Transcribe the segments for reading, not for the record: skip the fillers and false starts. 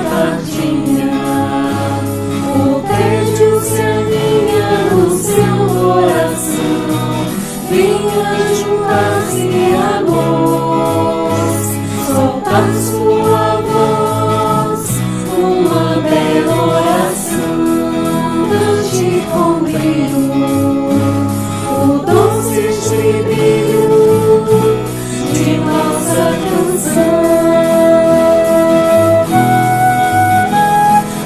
tardinha, o tédio se aninha no seu coração. Venha juntar-se a nós, soltar sua voz, uma bela oração. Cante com brilho, o doce estribilho de nossa canção.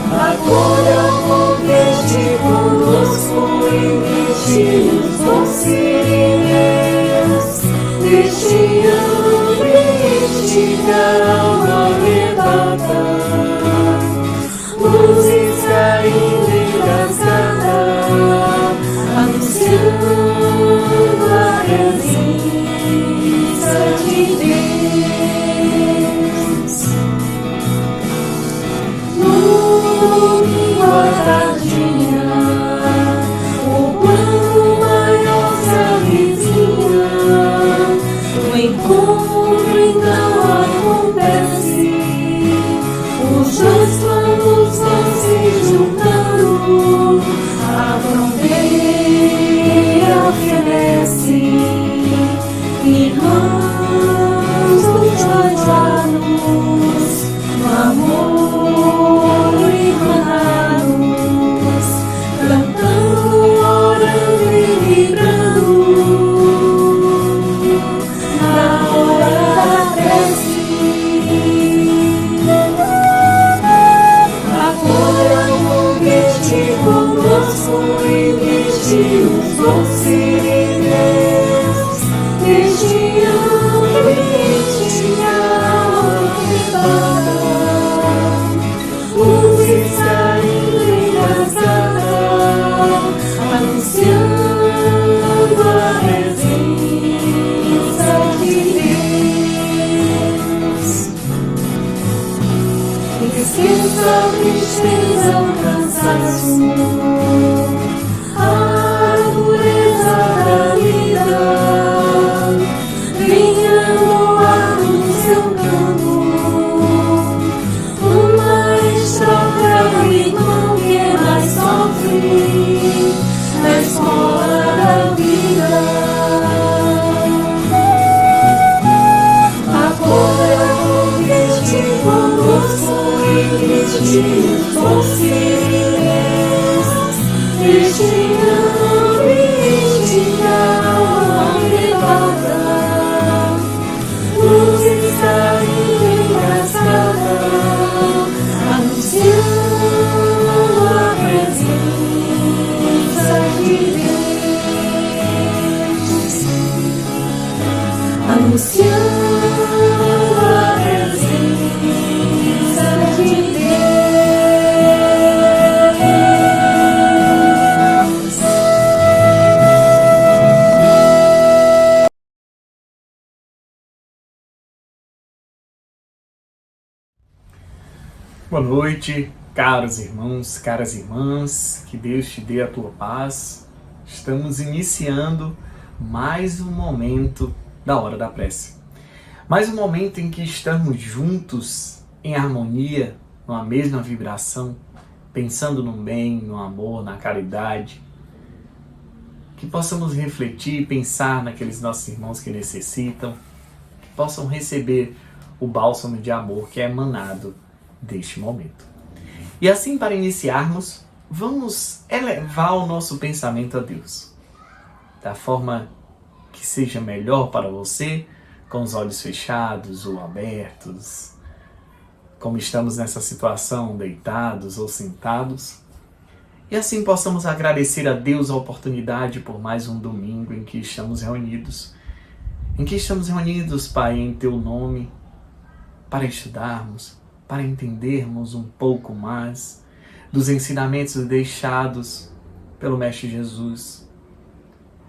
Acolha o convite conosco e deixe os doces deste ambiente que a alma arrebata. Luzes caindo em cascata, anunciando a presença de Deus. No domingo à tardinha, o plano maior se avizinha. O encontro então acontece, os dois planos vão se juntando, a fronteira fenece, irmãos dos dois lados, no amor irmanados, cantando, orando e vibrando. Na hora da prece, acolha o convite conosco e deixe os doces deste ambiente que a alma arrebata. Luzes caindo em cascata, anunciando a presença de Deus. Esqueça a tristeza, o cansaço, a dureza da vida. Venha no ar do seu canto, uma estrofe ao irmão que mais sofre na escola da vida. Acolha o convite conosco e deixe os doces deste ambiente que a alma arrebata. Luzes caindo em cascata, anunciando a presença de Deus. Anunciando a presença de Deus. Boa noite, caros irmãos, caras irmãs, que Deus te dê a tua paz. Estamos iniciando mais um momento da hora da prece. Mais um momento em que estamos juntos, em harmonia, numa mesma vibração, pensando no bem, no amor, na caridade. Que possamos refletir e pensar naqueles nossos irmãos que necessitam, que possam receber o bálsamo de amor que é emanado deste momento. E assim, para iniciarmos, vamos elevar o nosso pensamento a Deus, da forma que seja melhor para você, com os olhos fechados ou abertos, como estamos nessa situação, deitados ou sentados, e assim possamos agradecer a Deus a oportunidade por mais um domingo em que estamos reunidos, Pai, em Teu nome, para estudarmos, para entendermos um pouco mais dos ensinamentos deixados pelo Mestre Jesus.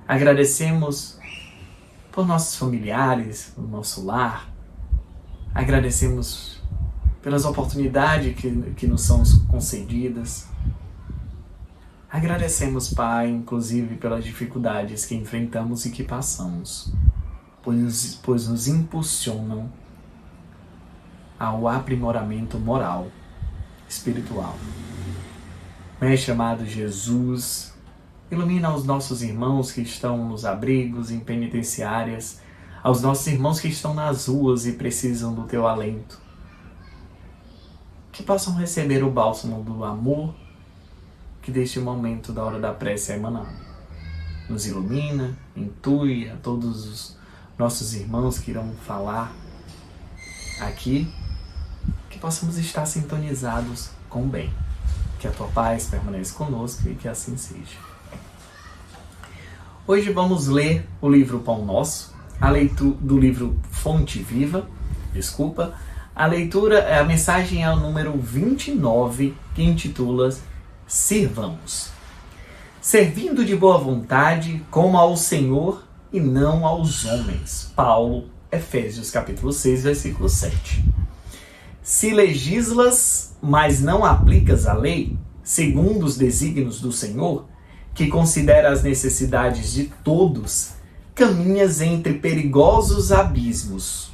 Agradecemos por nossos familiares, no nosso lar. Agradecemos pelas oportunidades que nos são concedidas. Agradecemos, Pai, inclusive pelas dificuldades que enfrentamos e que passamos, pois nos impulsionam ao aprimoramento moral espiritual. Mestre amado Jesus, ilumina os nossos irmãos que estão nos abrigos, em penitenciárias, aos nossos irmãos que estão nas ruas e precisam do teu alento. Que possam receber o bálsamo do amor que deste momento da hora da prece é emanado. Nos ilumina, intui a todos os nossos irmãos que irão falar aqui, que possamos estar sintonizados com o bem. Que a tua paz permaneça conosco e que assim seja. Hoje vamos ler o livro Pão Nosso, a leitura do livro Fonte Viva, a leitura, a mensagem é o número 29, que intitula Sirvamos. Servindo de boa vontade, como ao Senhor e não aos homens. Paulo, Efésios capítulo 6, versículo 7. Se legislas, mas não aplicas a lei, segundo os desígnios do Senhor, que considera as necessidades de todos, caminhas entre perigosos abismos,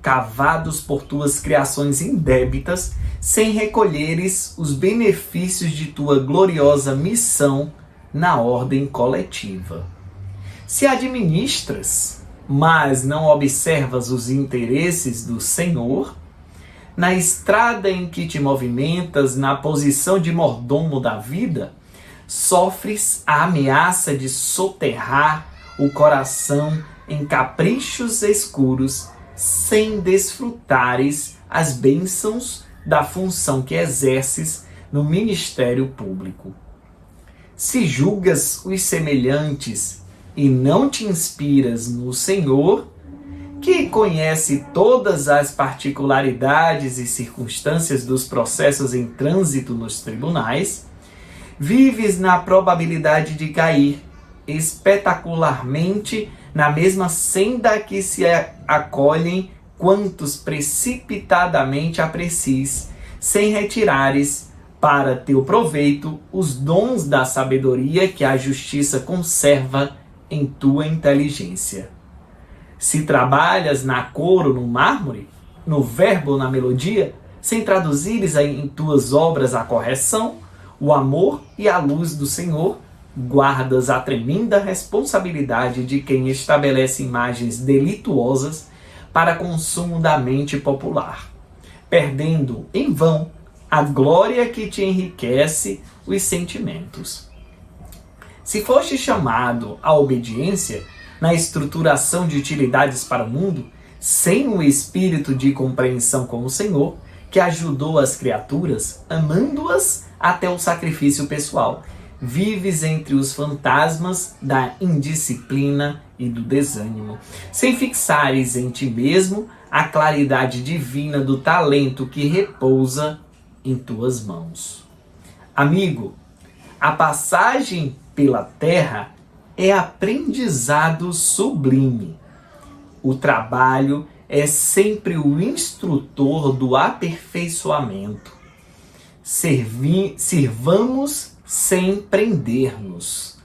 cavados por tuas criações indébitas, sem recolheres os benefícios de tua gloriosa missão na ordem coletiva. Se administras, mas não observas os interesses do Senhor, na estrada em que te movimentas, na posição de mordomo da vida, sofres a ameaça de soterrar o coração em caprichos escuros, sem desfrutares as bênçãos da função que exerces no ministério público. Se julgas os semelhantes e não te inspiras no Senhor, que conhece todas as particularidades e circunstâncias dos processos em trânsito nos tribunais, vives na probabilidade de cair espetacularmente na mesma senda que se acolhem quantos precipitadamente aprecies, sem retirares para teu proveito os dons da sabedoria que a justiça conserva em tua inteligência. Se trabalhas na cor ou no mármore, no verbo ou na melodia, sem traduzires em tuas obras a correção, o amor e a luz do Senhor, guardas a tremenda responsabilidade de quem estabelece imagens delituosas para consumo da mente popular, perdendo em vão a glória que te enriquece os sentimentos. Se foste chamado à obediência na estruturação de utilidades para o mundo, sem o espírito de compreensão com o Senhor, que ajudou as criaturas, amando-as até o sacrifício pessoal, vives entre os fantasmas da indisciplina e do desânimo, sem fixares em ti mesmo a claridade divina do talento que repousa em tuas mãos. Amigo, a passagem pela terra é aprendizado sublime. O trabalho é sempre o instrutor do aperfeiçoamento. Sirvamos sem prender-nos.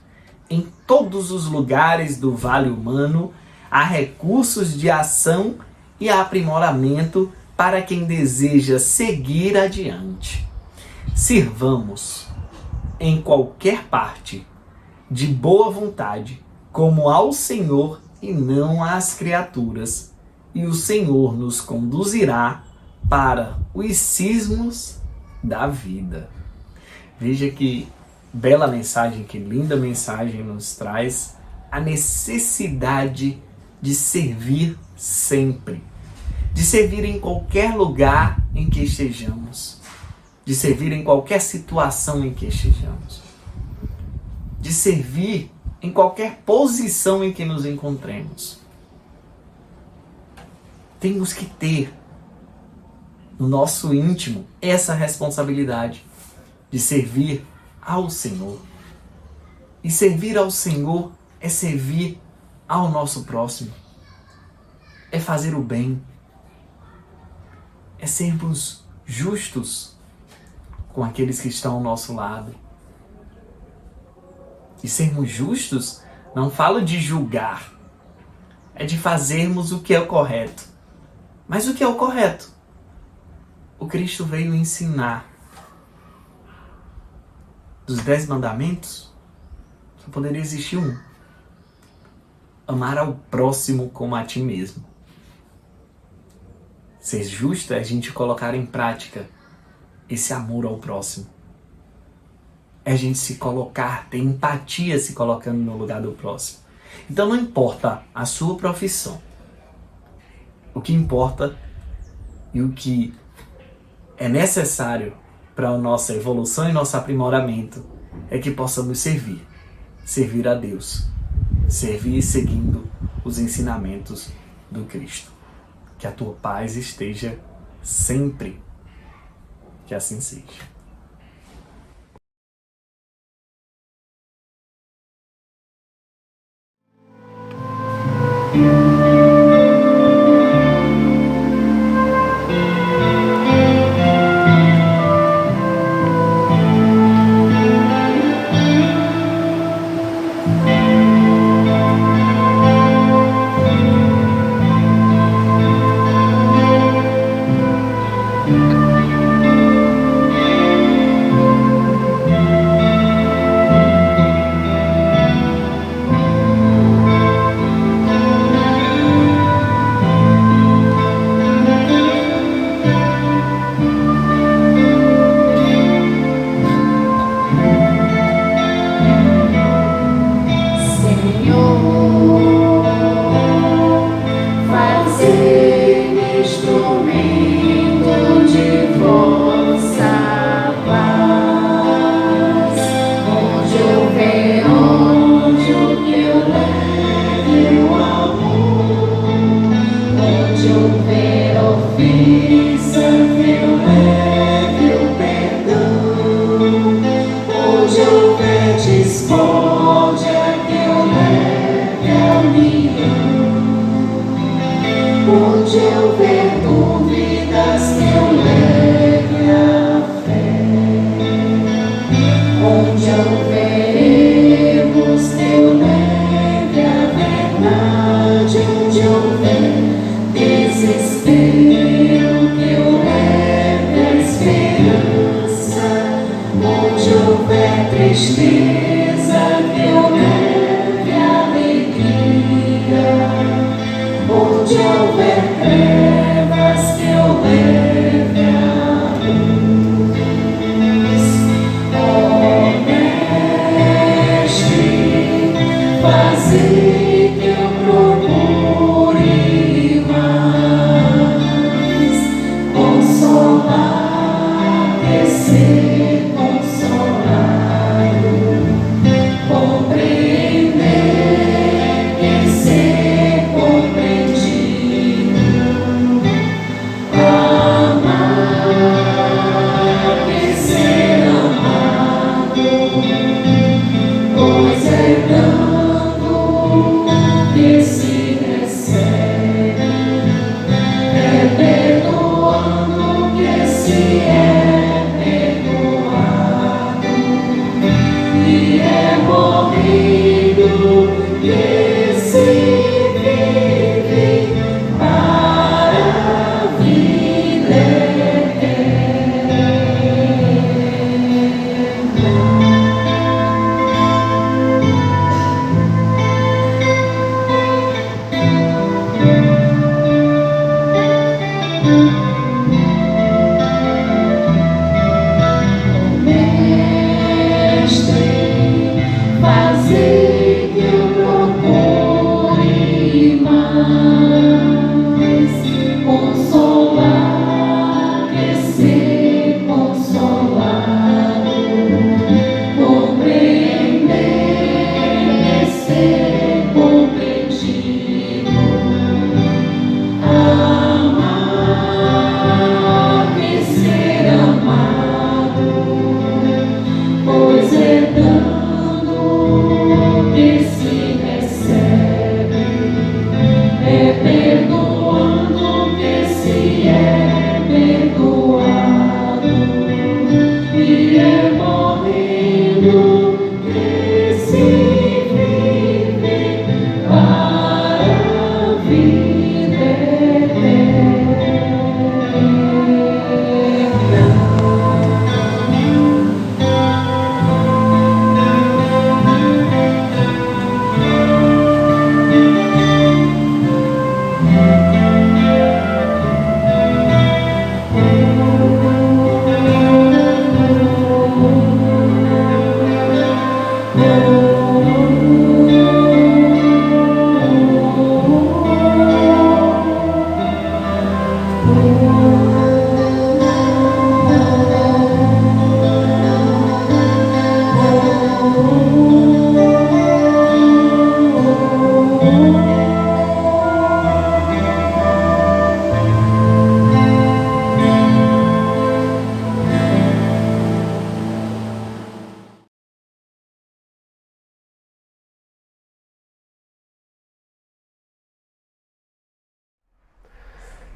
Em todos os lugares do vale humano há recursos de ação e aprimoramento para quem deseja seguir adiante. Sirvamos em qualquer parte, de boa vontade, como ao Senhor e não às criaturas, e o Senhor nos conduzirá para os cismos da vida. Veja que bela mensagem, que linda mensagem nos traz a necessidade de servir sempre, de servir em qualquer lugar em que estejamos, de servir em qualquer situação em que estejamos, de servir em qualquer posição em que nos encontremos. Temos que ter no nosso íntimo essa responsabilidade de servir ao Senhor. E servir ao Senhor é servir ao nosso próximo, é fazer o bem, é sermos justos com aqueles que estão ao nosso lado. E sermos justos, não falo de julgar, é de fazermos o que é o correto. Mas o que é o correto? O Cristo veio ensinar dos 10 mandamentos, só poderia existir um: amar ao próximo como a ti mesmo. Ser justo é a gente colocar em prática esse amor ao próximo. É a gente se colocar, ter empatia se colocando no lugar do próximo. Então não importa a sua profissão. O que importa e o que é necessário para a nossa evolução e nosso aprimoramento é que possamos servir. Servir a Deus. Servir seguindo os ensinamentos do Cristo. Que a tua paz esteja sempre. Que assim seja. Onde eu ver dúvidas, que eu leve a fé. Onde eu ver erros, que eu leve a verdade. Onde eu ver desespero, que eu leve a esperança. Onde eu ver tristeza, que eu leve a alegria. Onde houver trevas, que eu leve a luz. Ó Mestre, faze que eu procure mais consolar, ser consolado, compreender e ser compreendido, amar e ser amado, pois é dando que se recebe, é perdoando que se é perdoado, e é morrendo que se vive para a vida eterna. Mestre, faze que eu procure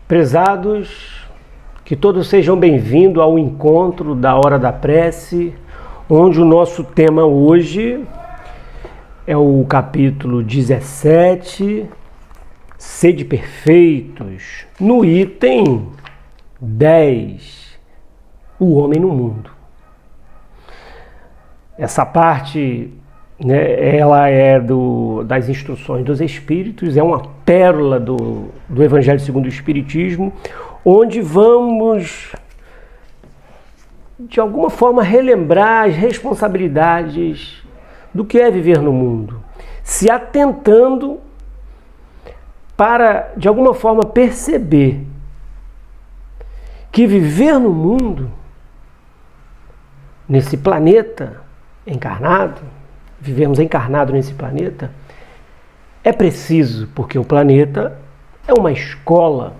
Prezados, que todos sejam bem-vindos ao encontro da Hora da Prece, onde o nosso tema hoje é o capítulo 17, Sede Perfeitos, no item 10, o homem no mundo. Essa parte, ela é das instruções dos Espíritos, é uma pérola do Evangelho segundo o Espiritismo, onde vamos, de alguma forma, relembrar as responsabilidades do que é viver no mundo, se atentando para, de alguma forma, perceber que viver no mundo, nesse planeta encarnado, vivemos encarnado nesse planeta, é preciso, porque o planeta é uma escola.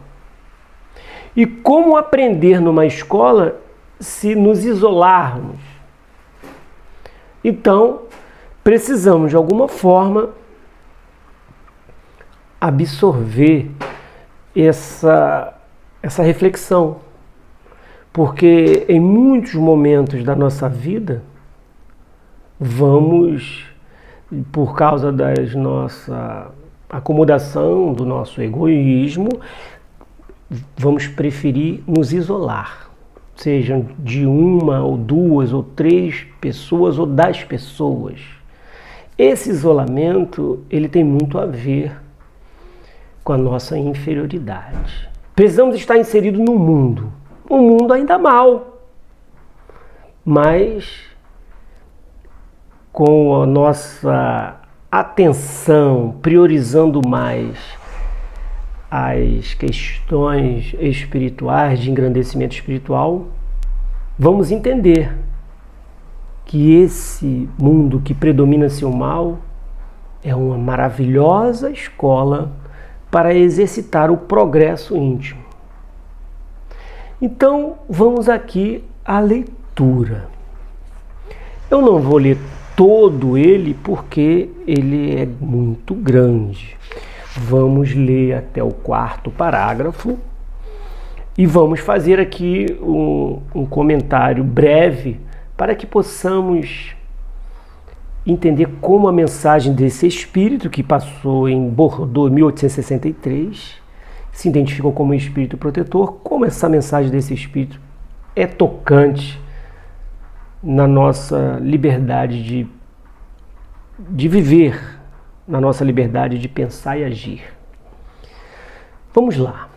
E como aprender numa escola se nos isolarmos? Então, precisamos de alguma forma absorver essa reflexão. Porque em muitos momentos da nossa vida, vamos, por causa da nossa acomodação, do nosso egoísmo, vamos preferir nos isolar, sejam de uma ou duas ou três pessoas ou das pessoas. Esse isolamento, ele tem muito a ver com a nossa inferioridade. Precisamos estar inseridos no mundo. Um mundo ainda mal, mas com a nossa atenção priorizando mais as questões espirituais, de engrandecimento espiritual, vamos entender que esse mundo que predomina-se o mal é uma maravilhosa escola para exercitar o progresso íntimo. Então, vamos aqui à leitura. Eu não vou ler todo ele porque ele é muito grande. Vamos ler até o 4º parágrafo e vamos fazer aqui um comentário breve para que possamos entender como a mensagem desse espírito que passou em Bordeaux em 1863, se identificou como espírito protetor, como essa mensagem desse espírito é tocante na nossa liberdade de viver, na nossa liberdade de pensar e agir. Vamos lá.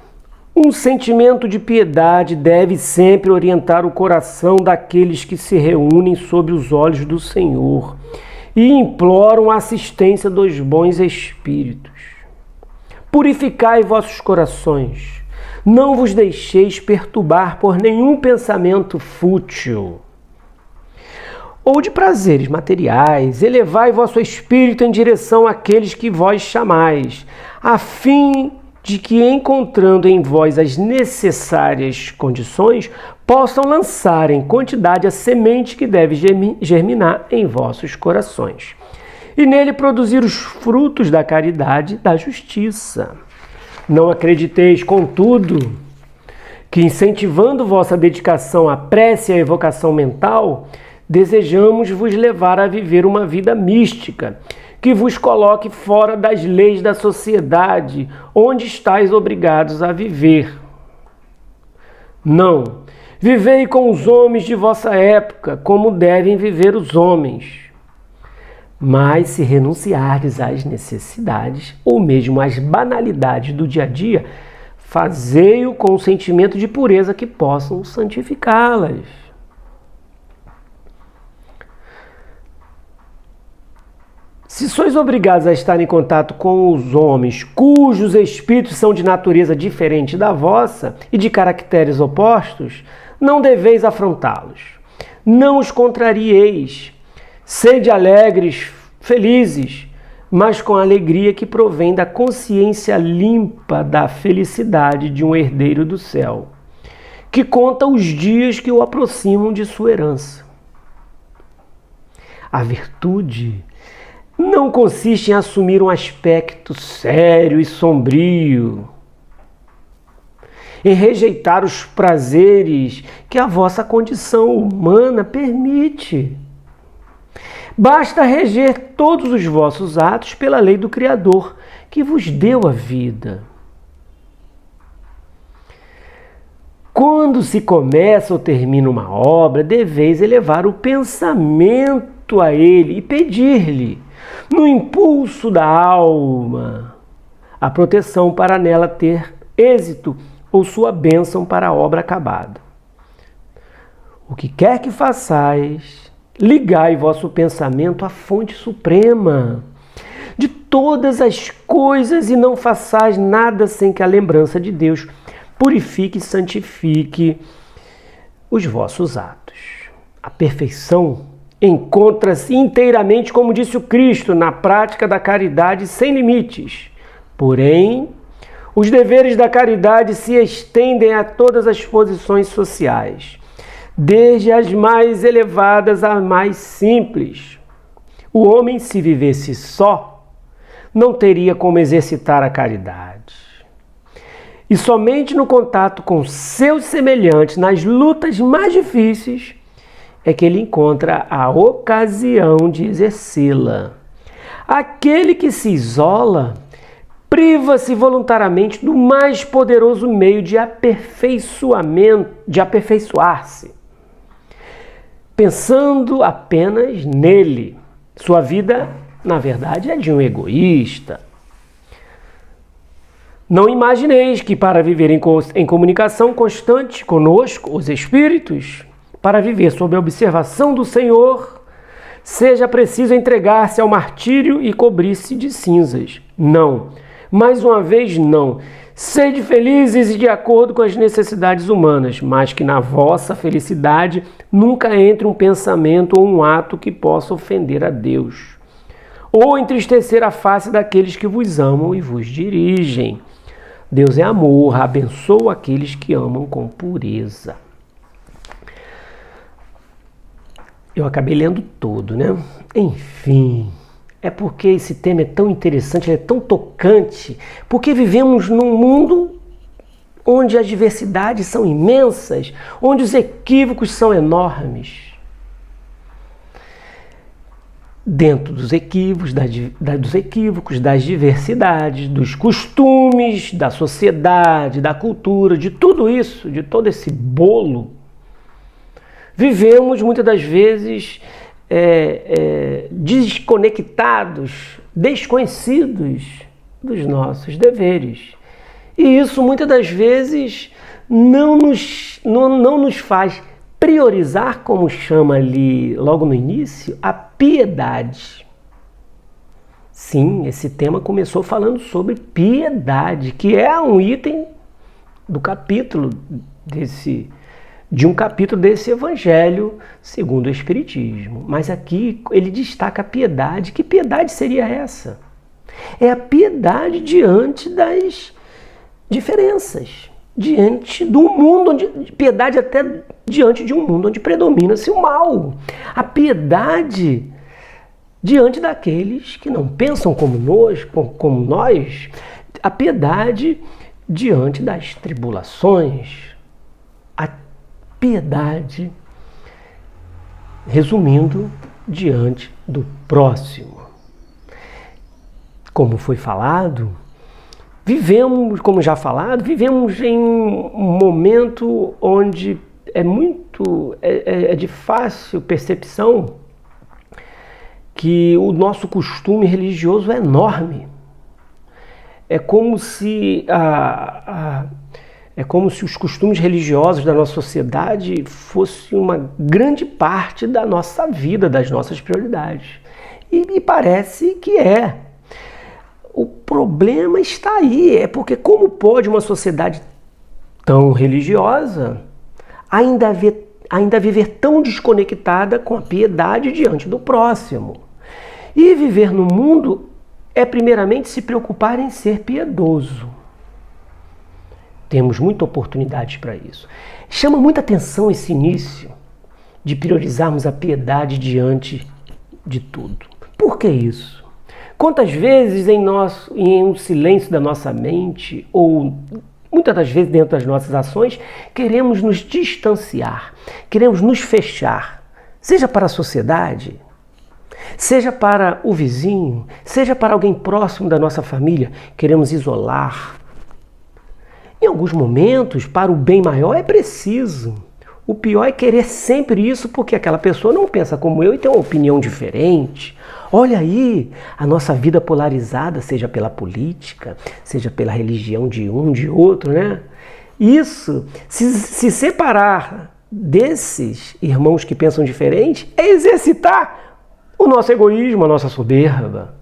Um sentimento de piedade deve sempre orientar o coração daqueles que se reúnem sob os olhos do Senhor e imploram a assistência dos bons espíritos. Purificai vossos corações, não vos deixeis perturbar por nenhum pensamento fútil ou de prazeres materiais, elevai vosso espírito em direção àqueles que vós chamais, a fim de que, encontrando em vós as necessárias condições, possam lançar em quantidade a semente que deve germinar em vossos corações, e nele produzir os frutos da caridade e da justiça. Não acrediteis, contudo, que incentivando vossa dedicação à prece e à evocação mental, desejamos vos levar a viver uma vida mística, que vos coloque fora das leis da sociedade, onde estáis obrigados a viver. Não, vivei com os homens de vossa época, como devem viver os homens. Mas se renunciardes às necessidades, ou mesmo às banalidades do dia a dia, fazei-o com o sentimento de pureza que possam santificá-las. Se sois obrigados a estar em contato com os homens cujos espíritos são de natureza diferente da vossa e de caracteres opostos, não deveis afrontá-los. Não os contrarieis. Sede alegres, felizes, mas com a alegria que provém da consciência limpa da felicidade de um herdeiro do céu, que conta os dias que o aproximam de sua herança. A virtude não consiste em assumir um aspecto sério e sombrio, em rejeitar os prazeres que a vossa condição humana permite. Basta reger todos os vossos atos pela lei do Criador, que vos deu a vida. Quando se começa ou termina uma obra, deveis elevar o pensamento a ele e pedir-lhe, no impulso da alma, a proteção para nela ter êxito ou sua bênção para a obra acabada. O que quer que façais, ligai vosso pensamento à fonte suprema de todas as coisas e não façais nada sem que a lembrança de Deus purifique e santifique os vossos atos. A perfeição encontra-se inteiramente, como disse o Cristo, na prática da caridade sem limites. Porém, os deveres da caridade se estendem a todas as posições sociais, desde as mais elevadas às mais simples. O homem, se vivesse só, não teria como exercitar a caridade. E somente no contato com seus semelhantes, nas lutas mais difíceis, é que ele encontra a ocasião de exercê-la. Aquele que se isola priva-se voluntariamente do mais poderoso meio de aperfeiçoar-se, pensando apenas nele. Sua vida, na verdade, é de um egoísta. Não imagineis que para viver em comunicação constante conosco, os espíritos, para viver sob a observação do Senhor, seja preciso entregar-se ao martírio e cobrir-se de cinzas. Não, mais uma vez não. Sede felizes e de acordo com as necessidades humanas, mas que na vossa felicidade nunca entre um pensamento ou um ato que possa ofender a Deus, ou entristecer a face daqueles que vos amam e vos dirigem. Deus é amor, abençoa aqueles que amam com pureza. Eu acabei lendo todo, né? Enfim, é porque esse tema é tão interessante, é tão tocante, porque vivemos num mundo onde as diversidades são imensas, onde os equívocos são enormes. Dentro dos equívocos, das diversidades, dos costumes, da sociedade, da cultura, de tudo isso, de todo esse bolo, vivemos muitas das vezes desconectados, desconhecidos dos nossos deveres. E isso muitas das vezes não nos faz priorizar, como chama ali logo no início, a piedade. Sim, esse tema começou falando sobre piedade, que é um item do capítulo de um capítulo desse Evangelho segundo o Espiritismo. Mas aqui ele destaca a piedade. Que piedade seria essa? É a piedade diante das diferenças, diante do mundo, piedade até diante de um mundo onde predomina-se o mal. A piedade diante daqueles que não pensam como nós, a piedade diante das tribulações, a piedade, resumindo, diante do próximo. Como foi falado, vivemos em um momento onde é de fácil percepção que o nosso costume religioso é enorme. É como se os costumes religiosos da nossa sociedade fossem uma grande parte da nossa vida, das nossas prioridades. E me parece que é. O problema está aí, é porque como pode uma sociedade tão religiosa ainda viver tão desconectada com a piedade diante do próximo? E viver no mundo é primeiramente se preocupar em ser piedoso. Temos muita oportunidade para isso. Chama muita atenção esse início de priorizarmos a piedade diante de tudo. Por que isso? Quantas vezes em um silêncio da nossa mente ou Muitas das vezes, dentro das nossas ações, queremos nos distanciar, queremos nos fechar, seja para a sociedade, seja para o vizinho, seja para alguém próximo da nossa família, queremos isolar. Em alguns momentos, para o bem maior, é preciso. O pior é querer sempre isso porque aquela pessoa não pensa como eu e tem uma opinião diferente. Olha aí, a nossa vida polarizada, seja pela política, seja pela religião de um, de outro, né? Isso, se separar desses irmãos que pensam diferente, é exercitar o nosso egoísmo, a nossa soberba.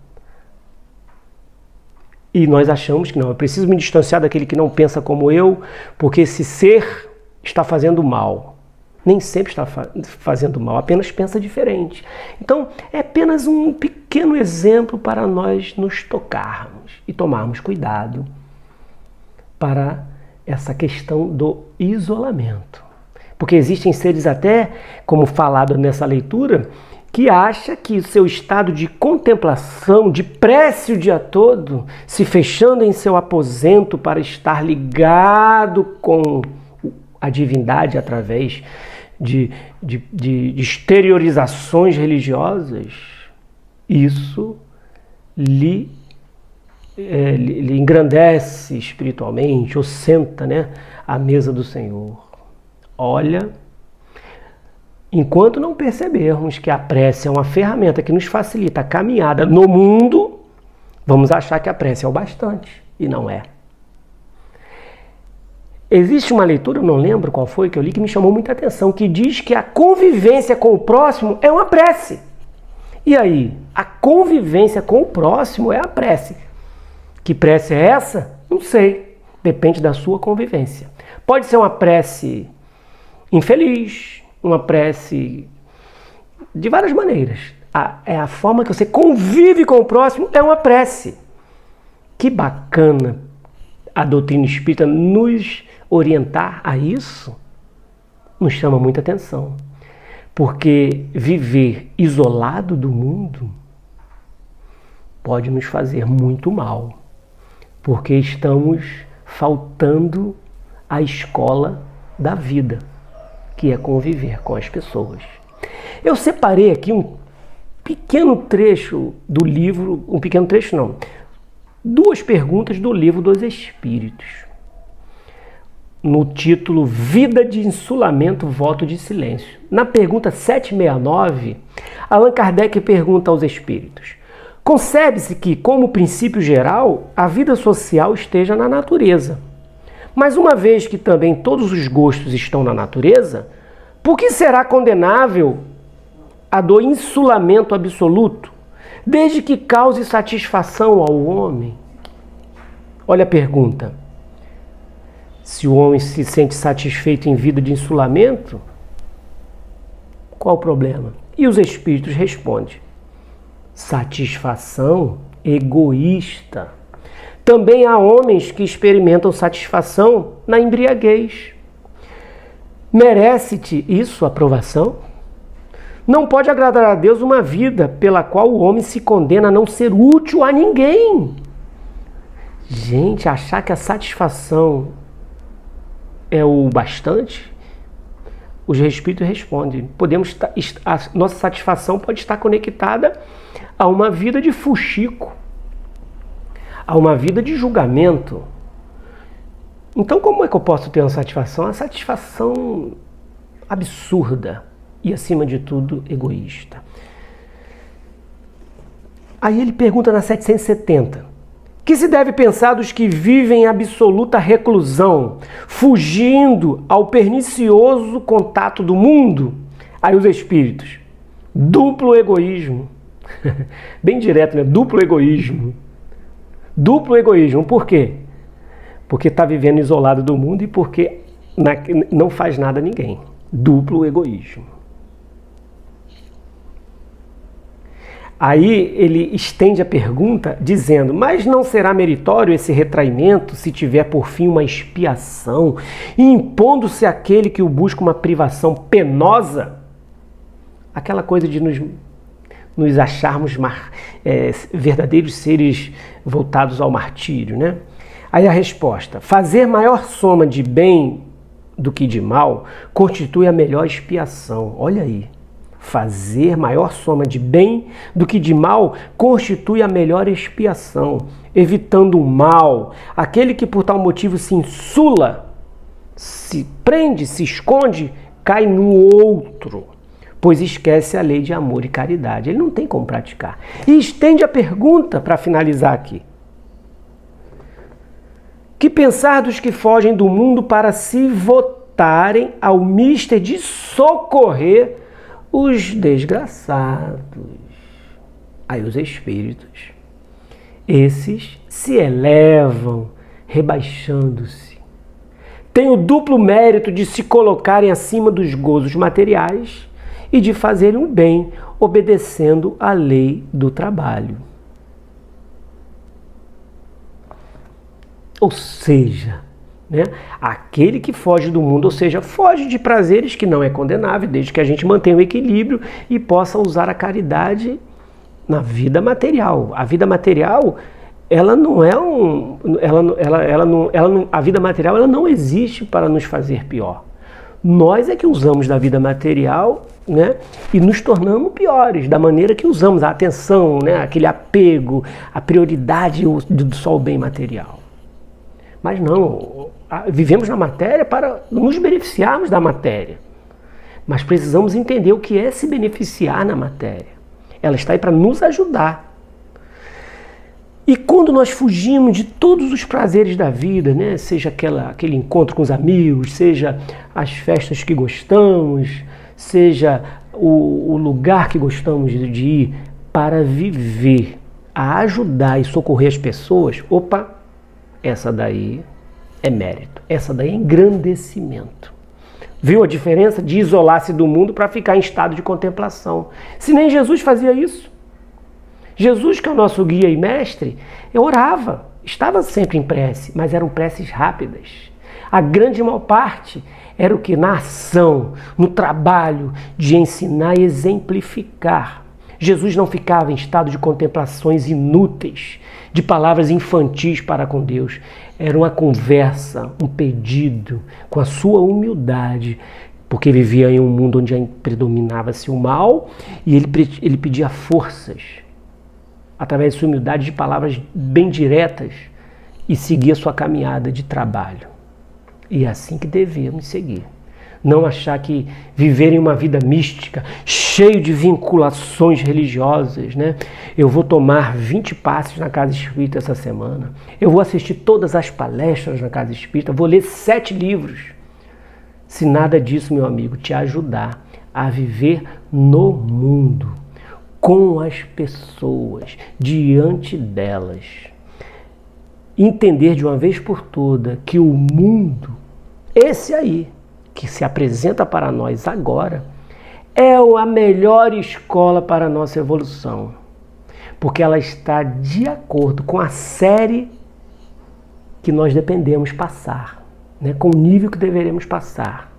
E nós achamos que não, eu preciso me distanciar daquele que não pensa como eu, porque esse ser está fazendo mal. Nem sempre está fazendo mal, apenas pensa diferente. Então, é apenas um pequeno exemplo para nós nos tocarmos e tomarmos cuidado para essa questão do isolamento. Porque existem seres até, como falado nessa leitura, que acha que o seu estado de contemplação, de prece o dia todo, se fechando em seu aposento para estar ligado com a divindade através de exteriorizações religiosas, isso lhe engrandece espiritualmente, ou senta, né, à mesa do Senhor. Olha, enquanto não percebermos que a prece é uma ferramenta que nos facilita a caminhada no mundo, vamos achar que a prece é o bastante, e não é. Existe uma leitura, eu não lembro qual foi que eu li, que me chamou muita atenção, que diz que a convivência com o próximo é uma prece. E aí, a convivência com o próximo é a prece. Que prece é essa? Não sei. Depende da sua convivência. Pode ser uma prece infeliz, uma prece de várias maneiras. É a forma que você convive com o próximo é uma prece. Que bacana a doutrina espírita nos orientar a isso, nos chama muita atenção. Porque viver isolado do mundo pode nos fazer muito mal. Porque estamos faltando a escola da vida, que é conviver com as pessoas. Eu separei aqui um pequeno trecho do livro, duas perguntas do Livro dos Espíritos, no título Vida de Insulamento, Voto de Silêncio. Na pergunta 769, Allan Kardec pergunta aos espíritos: concebe-se que, como princípio geral, a vida social esteja na natureza. Mas uma vez que também todos os gostos estão na natureza, por que será condenável a do insulamento absoluto, desde que cause satisfação ao homem? Olha a pergunta. Se o homem se sente satisfeito em vida de insulamento, qual o problema? E os espíritos respondem: satisfação egoísta. Também há homens que experimentam satisfação na embriaguez. Merece-te isso aprovação? Não pode agradar a Deus uma vida pela qual o homem se condena a não ser útil a ninguém. Gente, achar que a satisfação é o bastante? Os espíritos respondem: a nossa satisfação pode estar conectada a uma vida de fuxico, a uma vida de julgamento. Então, como é que eu posso ter uma satisfação? Uma satisfação absurda e, acima de tudo, egoísta. Aí ele pergunta na 770: que se deve pensar dos que vivem em absoluta reclusão, fugindo ao pernicioso contato do mundo? Aí os espíritos: duplo egoísmo. Bem direto, né? Duplo egoísmo. Duplo egoísmo. Por quê? Porque está vivendo isolado do mundo e porque não faz nada a ninguém. Duplo egoísmo. Aí ele estende a pergunta dizendo: mas não será meritório esse retraimento se tiver por fim uma expiação, e impondo-se àquele que o busca uma privação penosa? Aquela coisa de nos acharmos verdadeiros seres voltados ao martírio, né? Aí a resposta: fazer maior soma de bem do que de mal constitui a melhor expiação. Olha aí. Fazer maior soma de bem do que de mal constitui a melhor expiação, evitando o mal. Aquele que por tal motivo se insula, se prende, se esconde, cai no outro, pois esquece a lei de amor e caridade. Ele não tem como praticar. E estende a pergunta para finalizar aqui. Que pensar dos que fogem do mundo para se votarem ao mister de socorrer os desgraçados? Aí os espíritos, esses se elevam, rebaixando-se. Têm o duplo mérito de se colocarem acima dos gozos materiais e de fazerem o bem, obedecendo à lei do trabalho. Ou seja, né, aquele que foge do mundo, ou seja, foge de prazeres, que não é condenável, desde que a gente mantenha o equilíbrio e possa usar a caridade na vida material. A vida material, ela não é a vida material, ela não existe para nos fazer pior. Nós é que usamos da vida material, né, e nos tornamos piores da maneira que usamos a atenção, né, aquele apego, a prioridade do só o bem material. Mas não, vivemos na matéria para nos beneficiarmos da matéria. Mas precisamos entender o que é se beneficiar na matéria. Ela está aí para nos ajudar. E quando nós fugimos de todos os prazeres da vida, né, seja aquele encontro com os amigos, seja as festas que gostamos, seja o lugar que gostamos de ir, para viver, a ajudar e socorrer as pessoas, opa, essa daí é mérito, essa daí é engrandecimento. Viu a diferença de isolar-se do mundo para ficar em estado de contemplação? Se nem Jesus fazia isso. Jesus, que é o nosso guia e mestre, orava, estava sempre em prece, mas eram preces rápidas. A grande maior parte era o que? Na ação, no trabalho de ensinar e exemplificar. Jesus não ficava em estado de contemplações inúteis, de palavras infantis para com Deus. Era uma conversa, um pedido, com a sua humildade, porque vivia em um mundo onde predominava-se o mal, e ele pedia forças, através de sua humildade, de palavras bem diretas, e seguia sua caminhada de trabalho. E é assim que devemos seguir. Não achar que viverem uma vida mística, cheio de vinculações religiosas, né? Eu vou tomar 20 passes na Casa Espírita essa semana. Eu vou assistir todas as palestras na Casa Espírita. Vou ler 7 livros. Se nada disso, meu amigo, te ajudar a viver no mundo, com as pessoas, diante delas. Entender de uma vez por toda que o mundo, esse aí, que se apresenta para nós agora, é a melhor escola para a nossa evolução, porque ela está de acordo com a série que nós dependemos passar, né? Com o nível que deveremos passar.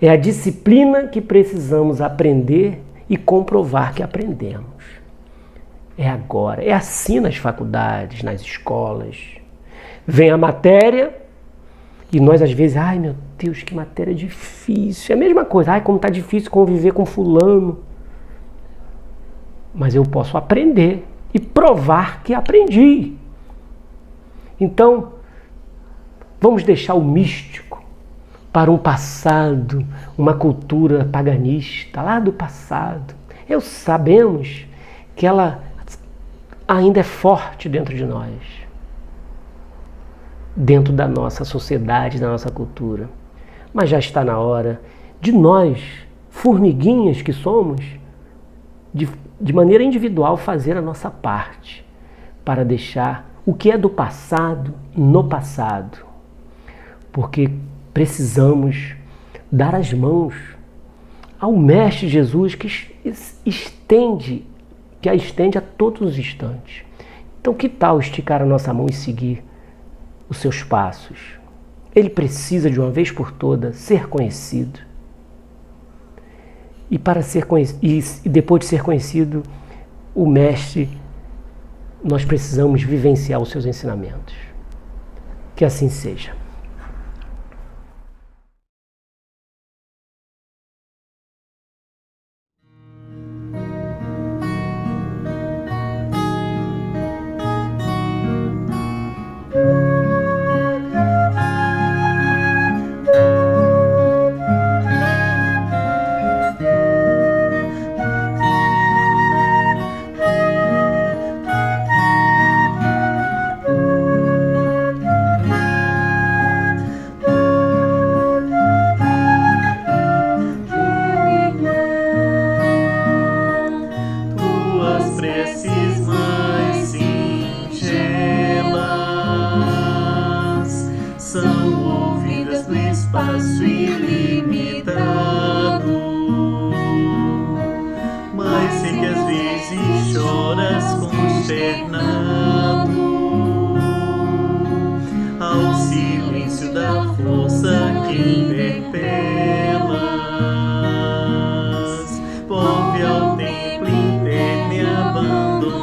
É a disciplina que precisamos aprender e comprovar que aprendemos. É agora, é assim nas faculdades, nas escolas. Vem a matéria e nós às vezes, ai meu Deus, que matéria difícil. É a mesma coisa, ai como está difícil conviver com fulano. Mas eu posso aprender e provar que aprendi. Então, vamos deixar o místico para um passado, uma cultura paganista lá do passado. Sabemos que ela ainda é forte dentro de nós, dentro da nossa sociedade, da nossa cultura. Mas já está na hora de nós, formiguinhas que somos, de maneira individual fazer a nossa parte para deixar o que é do passado no passado. Porque precisamos dar as mãos ao Mestre Jesus que a estende a todos os instantes. Então que tal esticar a nossa mão e seguir os seus passos? Ele precisa de uma vez por todas ser conhecido. E para ser conhecido, e depois de ser conhecido, o Mestre, nós precisamos vivenciar os seus ensinamentos. Que assim seja. Espaço ilimitado, mas sei que às vezes choras consternado ao silêncio da força que interpelas, pobre ao templo interno e abandonado,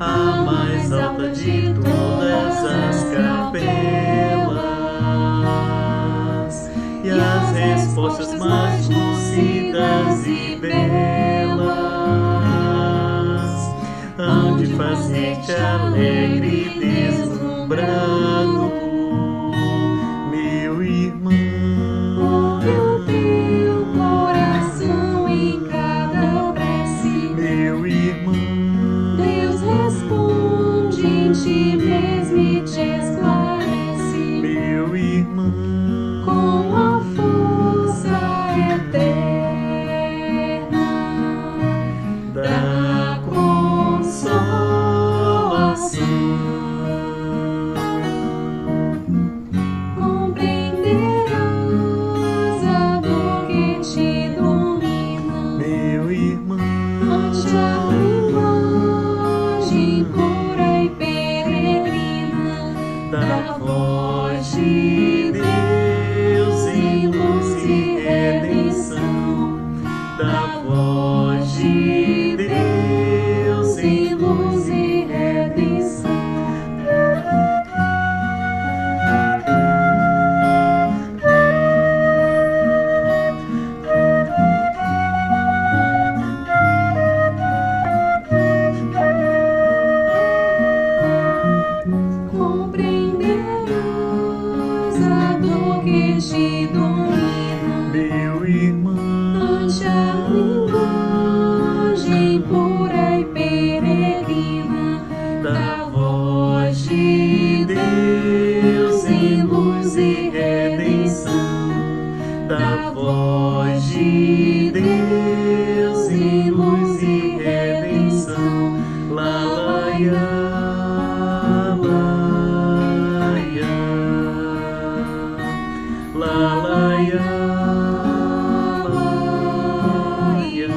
a mais alta de todas as capelas, e as respostas mais lúcidas e belas hão de fazer-te alegre e deslumbrado, meu irmão. O teu coração em cada prece, Meu irmão, Deus responde em ti mesmo e te esclarece meu irmão, com a força eterna da consolação. Compreenderás a dor que te domina, Meu irmão, ante a linguagem pura e peregrina da voz de Deus em luz e redenção, da voz de Deus em luz e redenção. compreenderás a dor que te domina, Meu irmão, ante a linguagem pura e peregrina da voz de Deus em luz e redenção, da voz de Deus em luz e redenção. Lá, lá, ia, lá, ia. Lá, lá, ia, lá, ia.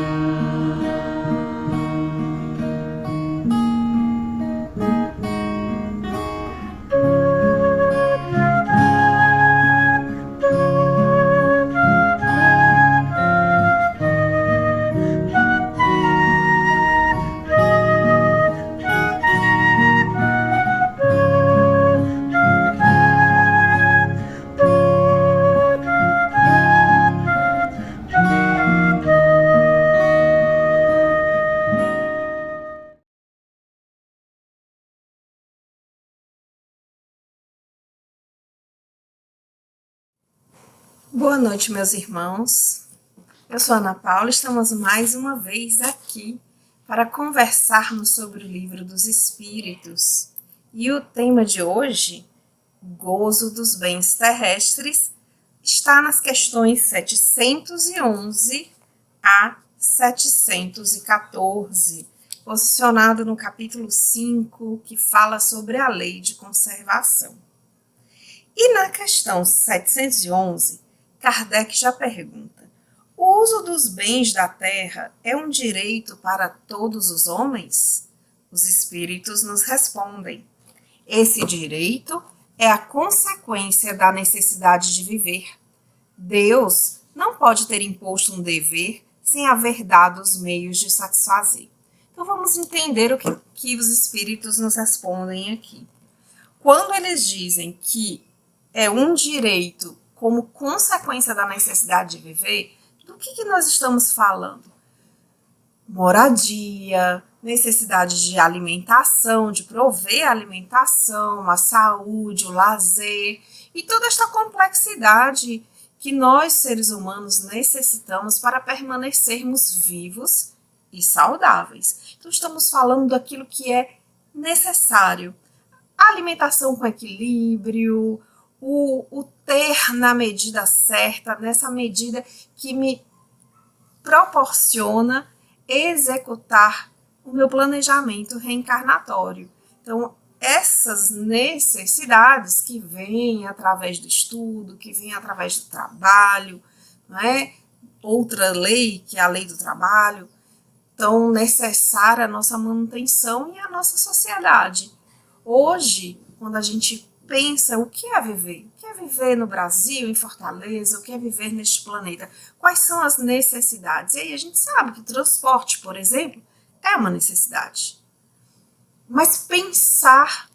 Boa noite, meus irmãos. Eu sou Ana Paula, estamos mais uma vez aqui para conversarmos sobre o Livro dos Espíritos. E o tema de hoje, gozo dos bens terrestres, está nas questões 711 a 714, posicionado no capítulo 5, que fala sobre a lei de conservação. E na questão 711, Kardec já pergunta: o uso dos bens da terra é um direito para todos os homens? Os espíritos nos respondem: esse direito é a consequência da necessidade de viver. Deus não pode ter imposto um dever sem haver dado os meios de satisfazer. Então vamos entender o que os espíritos nos respondem aqui. Quando eles dizem que é um direito como consequência da necessidade de viver, do que nós estamos falando? Moradia, necessidade de alimentação, de prover a alimentação, a saúde, o lazer e toda esta complexidade que nós, seres humanos, necessitamos para permanecermos vivos e saudáveis. Então, estamos falando daquilo que é necessário. A alimentação com equilíbrio, o ter na medida certa, nessa medida que me proporciona executar o meu planejamento reencarnatório. Então, essas necessidades que vêm através do estudo, que vêm através do trabalho, não é? Outra lei, que é a lei do trabalho, tão necessária a nossa manutenção e a nossa sociedade. Hoje, quando a gente pensa o que é viver no Brasil, em Fortaleza, o que é viver neste planeta, quais são as necessidades? E aí a gente sabe que transporte, por exemplo, é uma necessidade. Mas pensar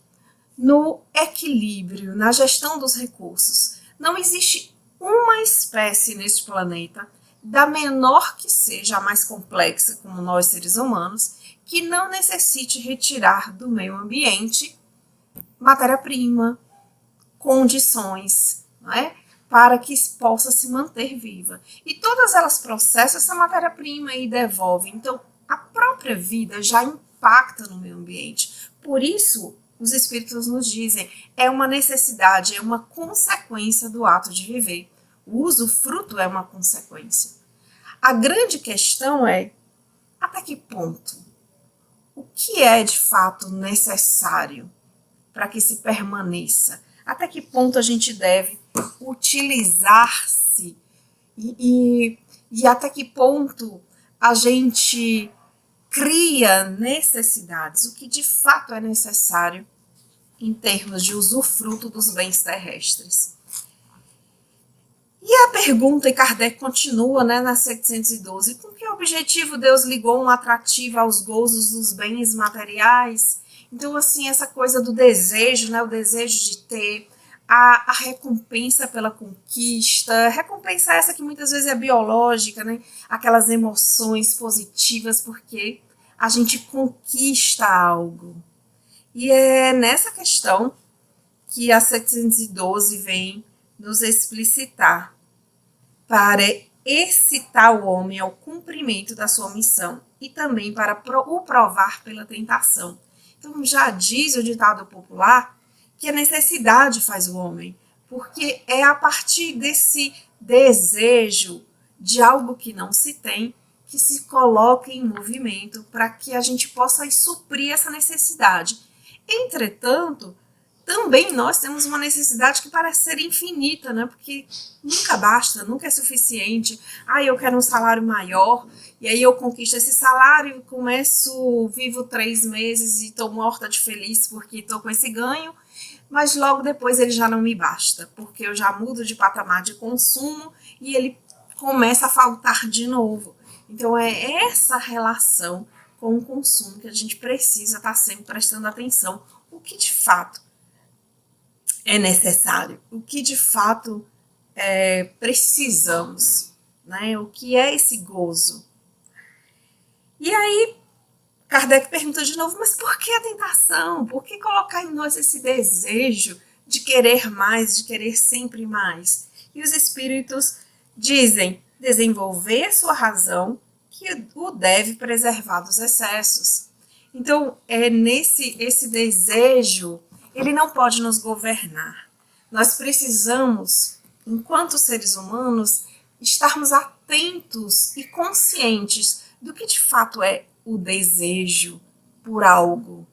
no equilíbrio, na gestão dos recursos. Não existe uma espécie neste planeta, da menor que seja, a mais complexa, como nós seres humanos, que não necessite retirar do meio ambiente matéria-prima, condições, não é? Para que possa se manter viva. E todas elas processam essa matéria-prima e devolvem. Então, a própria vida já impacta no meio ambiente. Por isso, os espíritos nos dizem, é uma necessidade, é uma consequência do ato de viver. O usufruto é uma consequência. A grande questão é, até que ponto? O que é de fato necessário para que se permaneça? Até que ponto a gente deve utilizar-se e até que ponto a gente cria necessidades, o que de fato é necessário em termos de usufruto dos bens terrestres. E a pergunta, e Kardec continua, na 712, com que objetivo Deus ligou um atrativo aos gozos dos bens materiais? Então, assim, essa coisa do desejo, o desejo de ter, a recompensa pela conquista, recompensa essa que muitas vezes é biológica, aquelas emoções positivas, porque a gente conquista algo. E é nessa questão que a 712 vem nos explicitar para excitar o homem ao cumprimento da sua missão e também para o provar pela tentação. Então, já diz o ditado popular que a necessidade faz o homem, porque é a partir desse desejo de algo que não se tem que se coloca em movimento para que a gente possa suprir essa necessidade. Entretanto, também nós temos uma necessidade que parece ser infinita, porque nunca basta, nunca é suficiente. Eu quero um salário maior, e aí eu conquisto esse salário e começo, vivo 3 meses e estou morta de feliz porque estou com esse ganho, mas logo depois ele já não me basta, porque eu já mudo de patamar de consumo e ele começa a faltar de novo. Então é essa relação com o consumo que a gente precisa estar sempre prestando atenção. O que de fato é necessário, o que de fato precisamos, o que é esse gozo. E aí Kardec pergunta de novo, mas por que a tentação? Por que colocar em nós esse desejo de querer mais, de querer sempre mais? E os espíritos dizem, desenvolver sua razão que o deve preservar dos excessos. Então, esse desejo, ele não pode nos governar. Nós precisamos, enquanto seres humanos, estarmos atentos e conscientes do que de fato é o desejo por algo,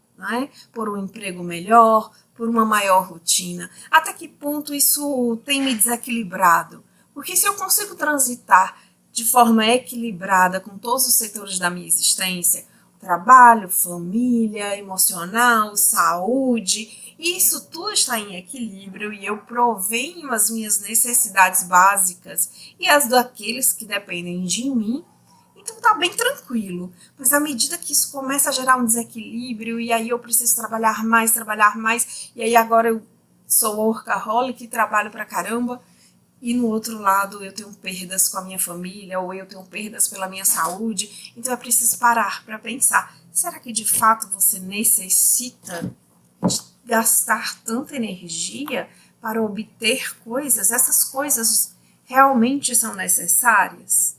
por um emprego melhor, por uma maior rotina. Até que ponto isso tem me desequilibrado? Porque se eu consigo transitar de forma equilibrada com todos os setores da minha existência, trabalho, família, emocional, saúde, isso tudo está em equilíbrio e eu provenho as minhas necessidades básicas e as daqueles que dependem de mim, então tá bem tranquilo. Mas à medida que isso começa a gerar um desequilíbrio, e aí eu preciso trabalhar mais, e aí agora eu sou workaholic e trabalho pra caramba, e no outro lado eu tenho perdas com a minha família, ou eu tenho perdas pela minha saúde, então eu preciso parar para pensar, será que de fato você necessita gastar tanta energia para obter coisas? Essas coisas realmente são necessárias?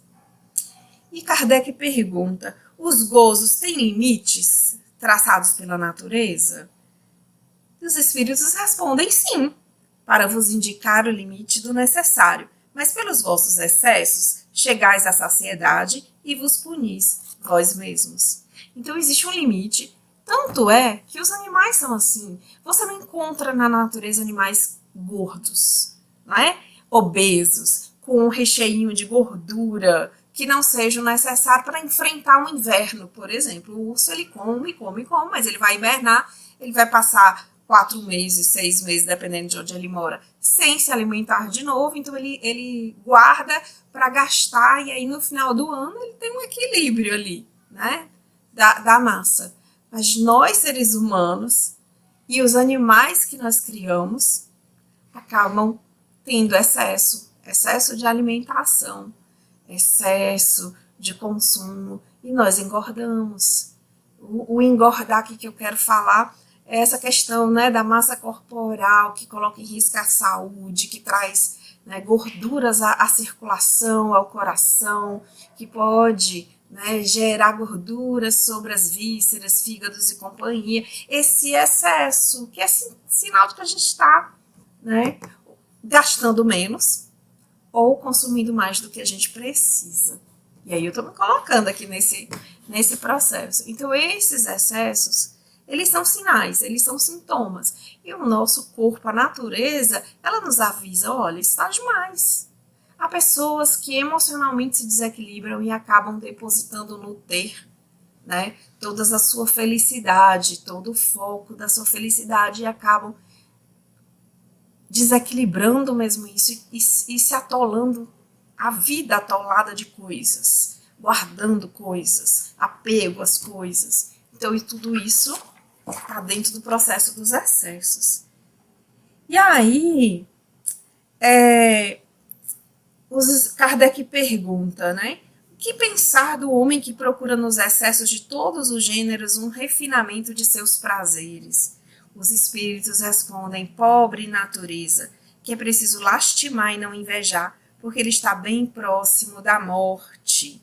E Kardec pergunta, os gozos têm limites traçados pela natureza? E os espíritos respondem sim, para vos indicar o limite do necessário, mas pelos vossos excessos chegais à saciedade e vos punis vós mesmos. Então existe um limite, tanto é que os animais são assim. Você não encontra na natureza animais gordos, não é? Obesos, com um recheinho de gordura que não seja necessário para enfrentar o inverno, por exemplo. O urso ele come, mas ele vai hibernar, ele vai passar 4 meses, 6 meses, dependendo de onde ele mora, sem se alimentar de novo, então ele guarda para gastar, e aí no final do ano ele tem um equilíbrio ali, né, da massa. Mas nós, seres humanos, e os animais que nós criamos, acabam tendo excesso de alimentação, excesso de consumo, e nós engordamos. O engordar aqui que eu quero falar é essa questão, né, da massa corporal que coloca em risco a saúde, que traz, né, gorduras à circulação, ao coração, que pode, né, gerar gorduras sobre as vísceras, fígados e companhia. Esse excesso, que é sinal de que a gente está, né, gastando menos ou consumindo mais do que a gente precisa. E aí eu estou me colocando aqui nesse processo. Então esses excessos, eles são sinais, eles são sintomas. E o nosso corpo, a natureza, ela nos avisa, olha, está demais. Há pessoas que emocionalmente se desequilibram e acabam depositando no ter, né, toda a sua felicidade, todo o foco da sua felicidade, e acabam desequilibrando mesmo isso e se atolando, a vida atolada de coisas, guardando coisas, apego às coisas. Então, e tudo isso está dentro do processo dos excessos. E aí, Kardec pergunta, né? O que pensar do homem que procura nos excessos de todos os gêneros um refinamento de seus prazeres? Os espíritos respondem, pobre natureza, que é preciso lastimar e não invejar, porque ele está bem próximo da morte.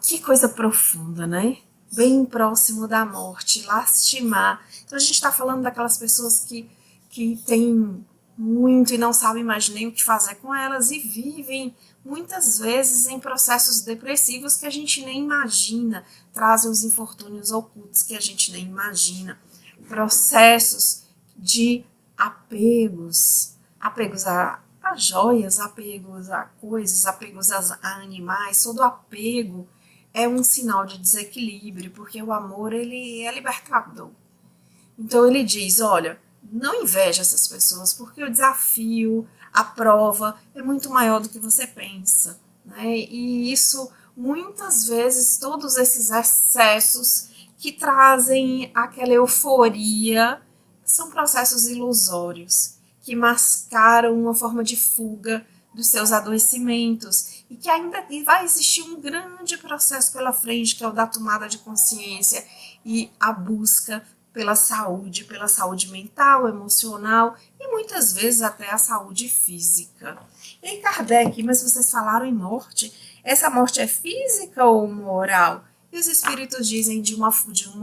Que coisa profunda, né? Bem próximo da morte, lastimar. Então a gente está falando daquelas pessoas que têm muito e não sabem mais nem o que fazer com elas e vivem muitas vezes em processos depressivos que a gente nem imagina, trazem os infortúnios ocultos que a gente nem imagina, processos de apegos a joias, apegos a coisas, apegos a animais. Todo apego é um sinal de desequilíbrio, porque o amor ele é libertador. Então ele diz, olha, não inveja essas pessoas, porque o desafio, a prova é muito maior do que você pensa, né? E isso, muitas vezes, todos esses excessos que trazem aquela euforia são processos ilusórios, que mascaram uma forma de fuga dos seus adoecimentos e que ainda vai existir um grande processo pela frente, que é o da tomada de consciência e a busca pela saúde mental, emocional e muitas vezes até a saúde física. E aí, Kardec, mas vocês falaram em morte, essa morte é física ou moral? E os espíritos dizem de uma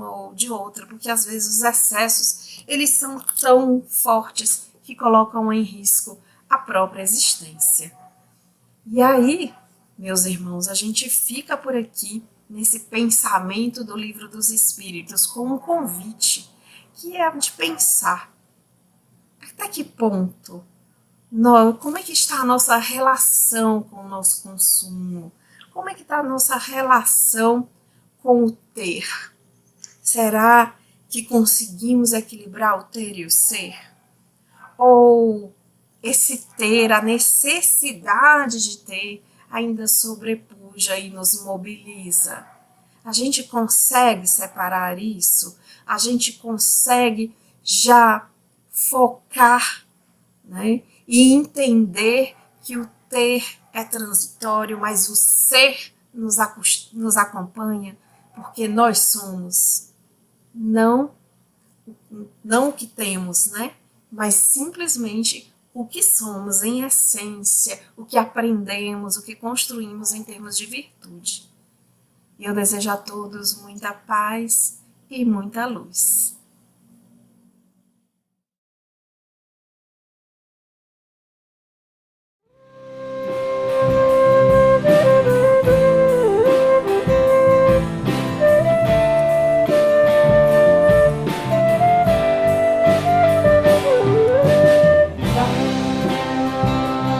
ou de outra, porque às vezes os excessos, eles são tão fortes que colocam em risco a própria existência. E aí, meus irmãos, a gente fica por aqui nesse pensamento do Livro dos Espíritos com um convite, que é de pensar até que ponto, como é que está a nossa relação com o nosso consumo, como é que está a nossa relação com o ter. Será que conseguimos equilibrar o ter e o ser? Ou esse ter, a necessidade de ter, ainda sobrepuja coruja e nos mobiliza. A gente consegue separar isso? A gente consegue já focar, né? E entender que o ter é transitório, mas o ser nos acompanha, porque nós somos não o que temos, né? Mas simplesmente o que somos em essência, o que aprendemos, o que construímos em termos de virtude. E eu desejo a todos muita paz e muita luz.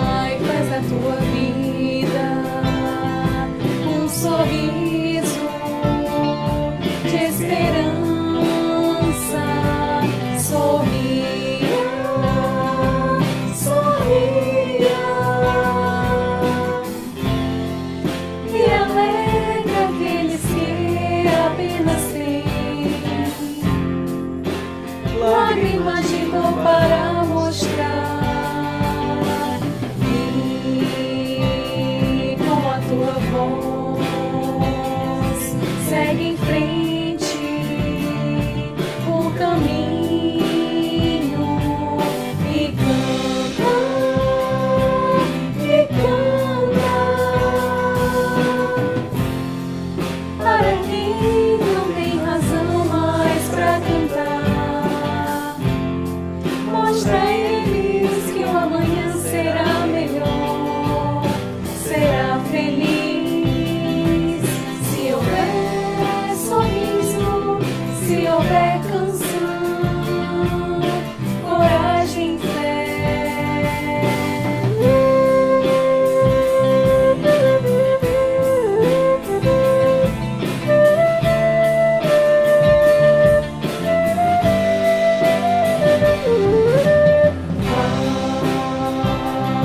Vai, faz a tua vida um sorriso de esperança. Sorria, sorria e alegra aqueles que apenas têm lágrimas de dor para mostrar. E com a tua voz segue em frente o caminho e canta, para quem não tem razão mais pra cantar. Mostra a eles que o amanhã será melhor, será feliz. Se houver sorriso, se houver canção, coragem e fé.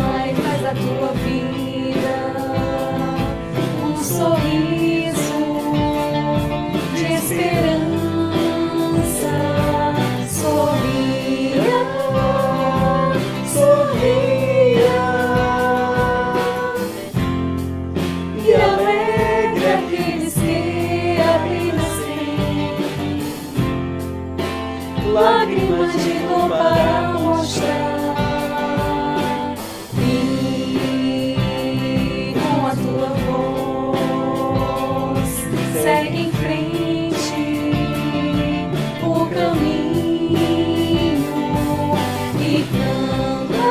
Vai, faz a tua vida um sorriso de esperança. Sorria, sorria e alegra aqueles que apenas têm lágrimas de dor para mostrar. E com a tua voz segue em frente o caminho e canta,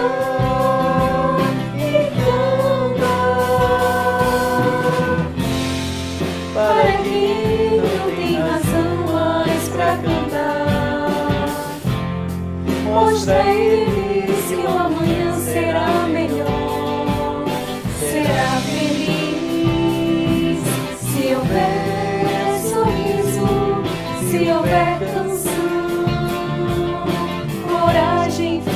para quem não tem razão mais pra cantar. Mostra a eles que o amanhã será melhor, será feliz. Se houver sorriso, se houver canção, coragem e fé.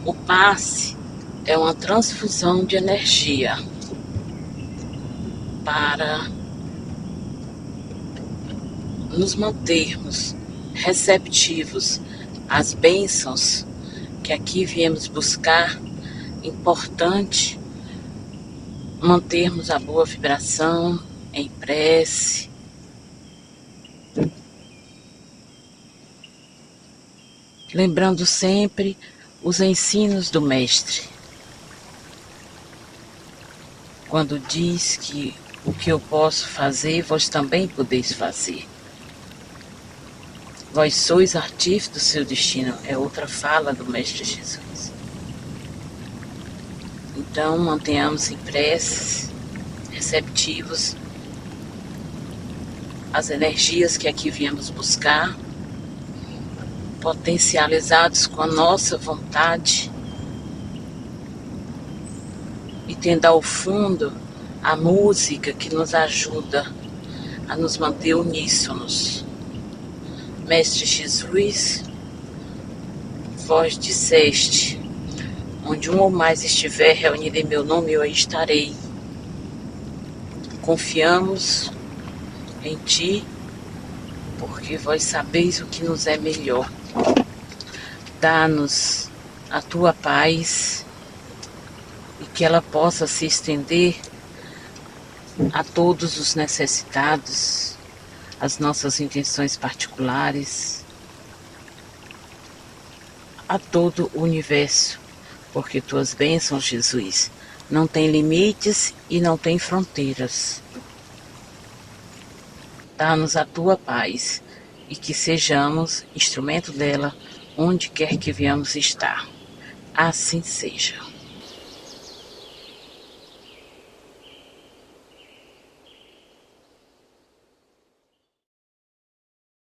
O passe é uma transfusão de energia para nos mantermos receptivos às bênçãos que aqui viemos buscar. Importante mantermos a boa vibração em prece, lembrando sempre os ensinos do Mestre, quando diz que o que eu posso fazer, vós também podeis fazer. Vós sois artífice do seu destino, é outra fala do Mestre Jesus. Então, mantenhamos em preces, receptivos as energias que aqui viemos buscar, potencializados com a nossa vontade e tendo ao fundo a música que nos ajuda a nos manter uníssonos. Mestre Jesus, vós disseste, onde um ou mais estiver reunido em meu nome, eu aí estarei. Confiamos em Ti, porque vós sabeis o que nos é melhor. Dá-nos a Tua paz e que ela possa se estender a todos os necessitados, as nossas intenções particulares, a todo o universo, porque Tuas bênçãos, Jesus, não têm limites e não têm fronteiras. Dá-nos a Tua paz e que sejamos instrumento dela onde quer que venhamos estar. Assim seja.